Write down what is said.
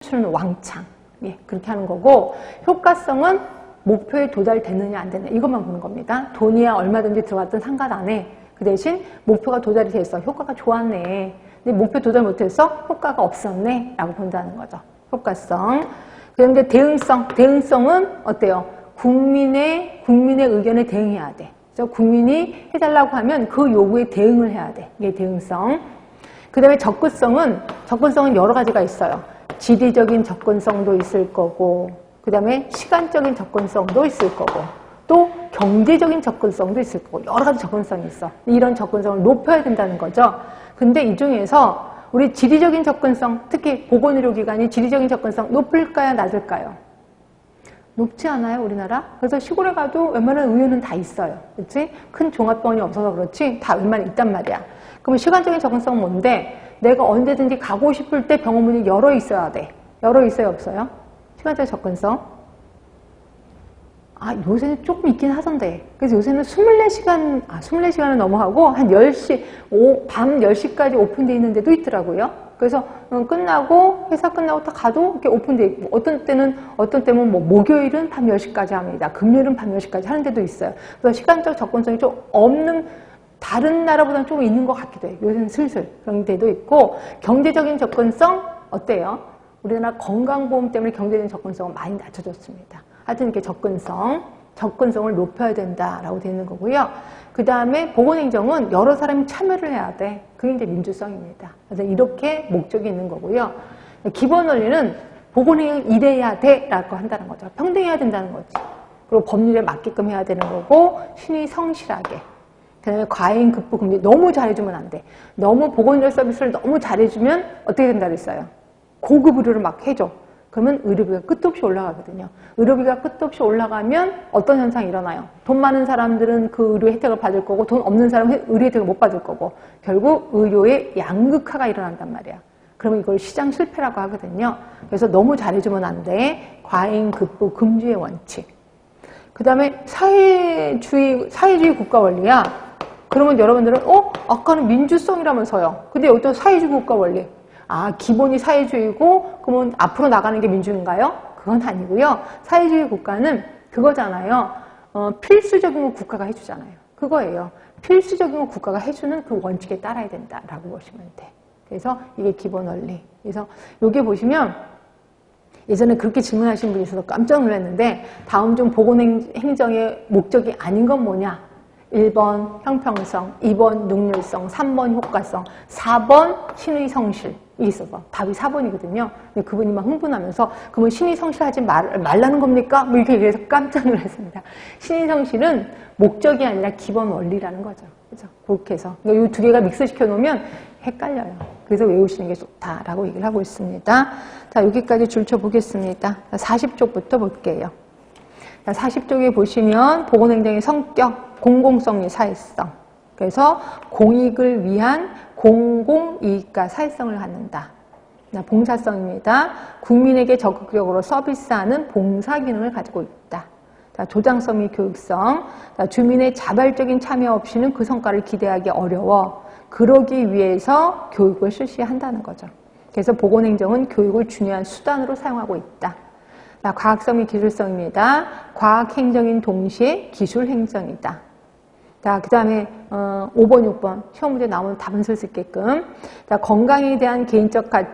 수는 왕창. 예, 그렇게 하는 거고, 효과성은 목표에 도달되느냐 안 되느냐 이것만 보는 겁니다. 돈이야 얼마든지 들어왔든 상관 안 해. 그 대신 목표가 도달이 됐어. 효과가 좋았네. 근데 목표 도달 못해서 효과가 없었네 라고 본다는 거죠. 효과성. 그런데 대응성은 어때요? 국민의 의견에 대응해야 돼. 그래서 국민이 해달라고 하면 그 요구에 대응을 해야 돼. 이게 대응성. 그 다음에 접근성은 여러 가지가 있어요. 지리적인 접근성도 있을 거고, 그 다음에 시간적인 접근성도 있을 거고, 또 경제적인 접근성도 있을 거고, 여러 가지 접근성이 있어. 이런 접근성을 높여야 된다는 거죠. 근데 이 중에서 우리 지리적인 접근성, 특히 보건의료기관이 지리적인 접근성 높을까요, 낮을까요? 높지 않아요, 우리나라? 그래서 시골에 가도 웬만한 의료는 다 있어요. 그렇지? 큰 종합병원이 없어서 그렇지 다 웬만히 있단 말이야. 그러면 시간적인 접근성은 뭔데? 내가 언제든지 가고 싶을 때 병원 문이 열어 있어야 돼. 열어 있어요, 없어요? 시간적 접근성. 요새는 조금 있긴 하던데. 그래서 요새는 24시간은 넘어가고 한 10시, 밤 10시까지 오픈되어 있는 데도 있더라고요. 그래서 회사 끝나고 딱 가도 이렇게 오픈되어 있고, 어떤 때는 뭐 목요일은 밤 10시까지 합니다. 금요일은 밤 10시까지 하는 데도 있어요. 그래서 시간적 접근성이 좀 없는, 다른 나라보다는 좀 있는 것 같기도 해요. 요새는 슬슬 그런 데도 있고, 경제적인 접근성 어때요? 우리나라 건강보험 때문에 경제적인 접근성은 많이 낮춰졌습니다. 하여튼 이렇게 접근성을 높여야 된다라고 되어 있는 거고요. 그 다음에 보건행정은 여러 사람이 참여를 해야 돼. 그게 이제 민주성입니다. 그래서 이렇게 목적이 있는 거고요. 기본 원리는 보건행정 이래야 돼라고 한다는 거죠. 평등해야 된다는 거지. 그리고 법률에 맞게끔 해야 되는 거고, 신의 성실하게. 그 다음에 과잉 급부 금지 너무 잘해주면 안 돼. 너무 보건의료 서비스를 너무 잘해주면 어떻게 된다 그랬어요? 고급 의료를 막 해줘. 그러면 의료비가 끝도 없이 올라가거든요. 의료비가 끝도 없이 올라가면 어떤 현상이 일어나요? 돈 많은 사람들은 그 의료 혜택을 받을 거고, 돈 없는 사람은 의료 혜택을 못 받을 거고, 결국 의료의 양극화가 일어난단 말이야. 그러면 이걸 시장 실패라고 하거든요. 그래서 너무 잘해주면 안 돼. 과잉 급부 금지의 원칙. 그 다음에 사회주의 국가 원리야. 그러면 여러분들은 아까는 민주성이라면서요. 근데 여기도 사회주의 국가 원리. 기본이 사회주의고 그러면 앞으로 나가는 게 민주인가요? 그건 아니고요. 사회주의 국가는 그거잖아요. 필수적인 거 국가가 해주잖아요. 그거예요. 필수적인 거 국가가 해주는 그 원칙에 따라야 된다라고 보시면 돼. 그래서 이게 기본 원리. 그래서 여기 보시면 예전에 그렇게 질문하신 분이 있어서 깜짝 놀랐는데, 다음 중 보건행정의 목적이 아닌 건 뭐냐? 1번 형평성, 2번 능률성, 3번 효과성, 4번 신의성실. 이 있어서 답이 4번이거든요. 근데 그분이 막 흥분하면서 그러면 신의성실하지 말라는 겁니까? 뭐 이렇게 얘기해서 깜짝 놀랐습니다. 신의성실은 목적이 아니라 기본 원리라는 거죠. 그죠? 그렇게 해서 이 두 개가 믹스시켜 놓으면 헷갈려요. 그래서 외우시는 게 좋다라고 얘기를 하고 있습니다. 자, 여기까지 줄쳐 보겠습니다. 40쪽부터 볼게요. 40쪽에 보시면 보건행정의 성격, 공공성의 사회성. 그래서 공익을 위한 공공이익과 사회성을 갖는다. 봉사성입니다. 국민에게 적극적으로 서비스하는 봉사 기능을 가지고 있다. 조장성 및 교육성. 주민의 자발적인 참여 없이는 그 성과를 기대하기 어려워. 그러기 위해서 교육을 실시한다는 거죠. 그래서 보건행정은 교육을 중요한 수단으로 사용하고 있다. 과학성 및 기술성입니다. 과학행정인 동시에 기술행정이다. 그 다음에 5번, 6번 시험 문제 나오면 답은 쓸 수 있게끔. 건강에 대한 개인적 가치